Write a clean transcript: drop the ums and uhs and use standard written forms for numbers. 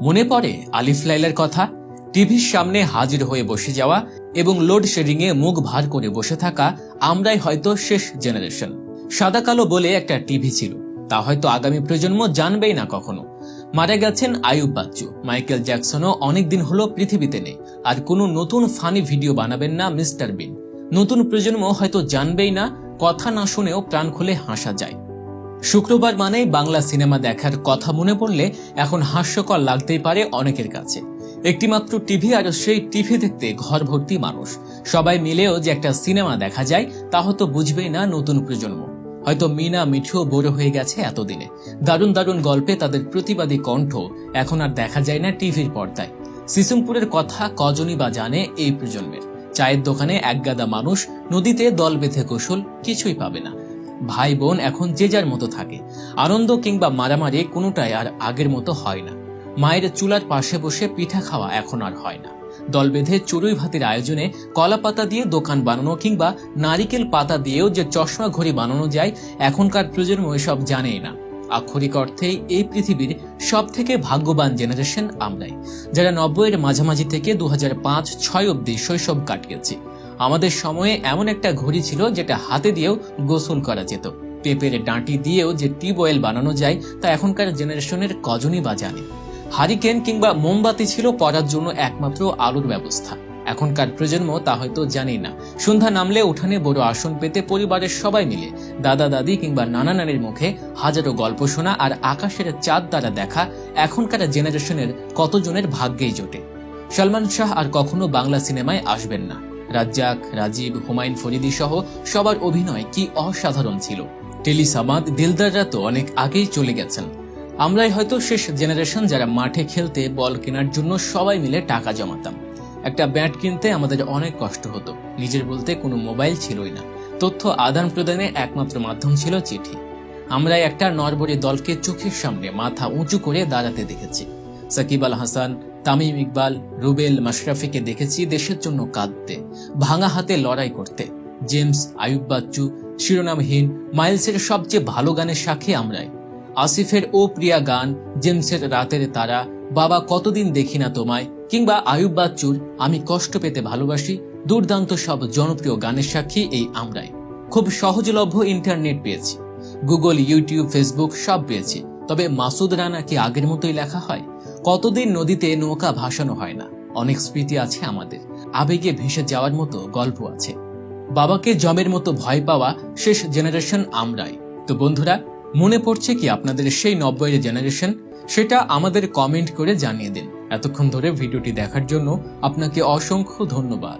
মনে পড়ে আলিফ লাইলার কথা, টিভির সামনে হাজির হয়ে বসে যাওয়া এবং লোডশেডিং এ মুখ ভার করে বসে থাকা আমরাই হয়তো শেষ জেনারেশন। সাদা কালো বলে একটা টিভি ছিল, তা হয়তো আগামী প্রজন্ম জানবেই না কখনো। মারা গেছেন আইয়ুব বাচ্চু, মাইকেল জ্যাকসনও অনেকদিন হলো পৃথিবীতে নেই। আর কোনো নতুন ফানি ভিডিও বানাবেন না মিস্টার বিন। নতুন প্রজন্ম হয়তো জানবেই না, কথা না শুনেও প্রাণ খুলে হাসা যায়। শুক্রবার মানেই বাংলা সিনেমা দেখার কথা মনে পড়লে এখন হাস্যকর লাগতেই পারে অনেকের কাছে। একটিমাত্র টিভি, আর সেই টিভি দেখতে ঘর ভর্তি মানুষ। সবাই মিলেও যে একটা সিনেমা দেখা যায় তা হয়তো বুঝবেই না নতুন প্রজন্ম। হয়তো মিনা মিঠু বড় হয়ে গেছে এতদিনে। দারুণ দারুণ গল্পে তাদের প্রতিবাদী কণ্ঠ এখন আর দেখা যায় না টিভির পর্দায়। সিসিমপুরের কথা কজনই বা জানে এই প্রজন্মের। চায়ের দোকানে একগাদা মানুষ, নদীতে দল বেঁধে গোসল, কিছুই পাবে না। ভাই বোন এখন যে যার মতো থাকে। আনন্দ কিংবা মারামারি কোনোটাই আর আগের মতো হয় না। মায়ের চুলার পাশে বসে পিঠা খাওয়া এখন আর হয় না। দল বেঁধে চড়ুই ভাতের আয়োজনে কলা পাতা দিয়ে দোকান বানানো কিংবা নারিকেল পাতা দিয়েও যে চশমা ঘড়ি বানানো যায়, এখনকার প্রজন্ম এসব জানেই না। আক্ষরিক অর্থেই এই পৃথিবীর সব থেকে ভাগ্যবান জেনারেশন আমরাই, যারা 90-এর মাঝামাঝি থেকে 2005-06 অব্দি শৈশব কাটিয়েছি। আমাদের সময়ে এমন একটা ঘড়ি ছিল যেটা হাতে দিয়েও গোসল করা যেত। পেঁপের ডাঁটি দিয়েও যে টিউবওয়েল বানানো যায় তা এখনকার জেনারেশনের কজনই বা জানে। হারিকেন কিংবা মোমবাতি ছিল পড়ার জন্য একমাত্র আলোর ব্যবস্থা। এখনকার প্রজন্ম তা হয়তো জানেই না। সন্ধ্যা নামলে উঠানে বড় আসন পেতে পরিবারের সবাই মিলে দাদা দাদি কিংবা নানা নানির মুখে হাজারো গল্প শোনা আর আকাশের চাঁদ দ্বারা দেখা এখনকার জেনারেশনের কতজনের ভাগ্যেই জোটে। সলমান শাহ আর কখনো বাংলা সিনেমায় আসবেন না। রাজ্জাক, রাজীব, হুমায়ুন ফরিদি সহ সবার অভিনয় কি অসাধারণ ছিল। টেলি সামাদ, দিলদাররা তো অনেক আগেই চলে গেছেন। আমরাই হয়তো শেষ জেনারেশন যারা মাঠে খেলতে বল কেনার জন্য সবাই মিলে টাকা জমাতাম। একটা ব্যাট কিনতে আমাদের অনেক কষ্ট হতো। নিজের বলতে কোনো মোবাইল ছিলই না। তথ্য আদান প্রদানের একমাত্র মাধ্যম ছিল চিঠি। আমরাই একটা নরবরে দলকে চোখের সামনে মাথা উঁচু করে দাঁড়াতে দেখেছি। সাকিব আল হাসান, তামিম ইকবাল, রুবেল, মাশরাফিকে দেখেছি দেশের জন্য কাঁদতে, ভাঙা হাতে লড়াই করতে। জেমস, আইয়ুব বাচ্চু, শিরোনামহীন, মাইলসের সবচেয়ে ভালো গানের সাক্ষী আমরাই। আসিফের ও প্রিয়া গান, জেমসের রাতের তারা, বাবা কতদিন দেখি না তোমায়, কিংবা আইয়ুব বাচ্চুর আমি কষ্ট পেতে ভালোবাসি, দুর্দান্ত সব জনপ্রিয় গানের সাক্ষী এই আমরাই। খুব সহজলভ্য ইন্টারনেট পেয়েছি, গুগল, ইউটিউব, ফেসবুক সব পেয়েছি। তবে মাসুদ রানা কি আগের মতোই লেখা হয়? কতদিন নদীতে নৌকা ভাসানো হয় না। অনেক স্মৃতি আছে আমাদের, আবেগে ভেসে যাওয়ার মতো গল্প আছে। বাবাকে জমের মতো ভয় পাওয়া শেষ জেনারেশন আমরাই। তো বন্ধুরা, মনে পড়ছে কি আপনাদের সেই 90-এর জেনারেশন? সেটা আমাদের কমেন্ট করে জানিয়ে দিন। এতক্ষণ ধরে ভিডিওটি দেখার জন্য আপনাকে অসংখ্য ধন্যবাদ।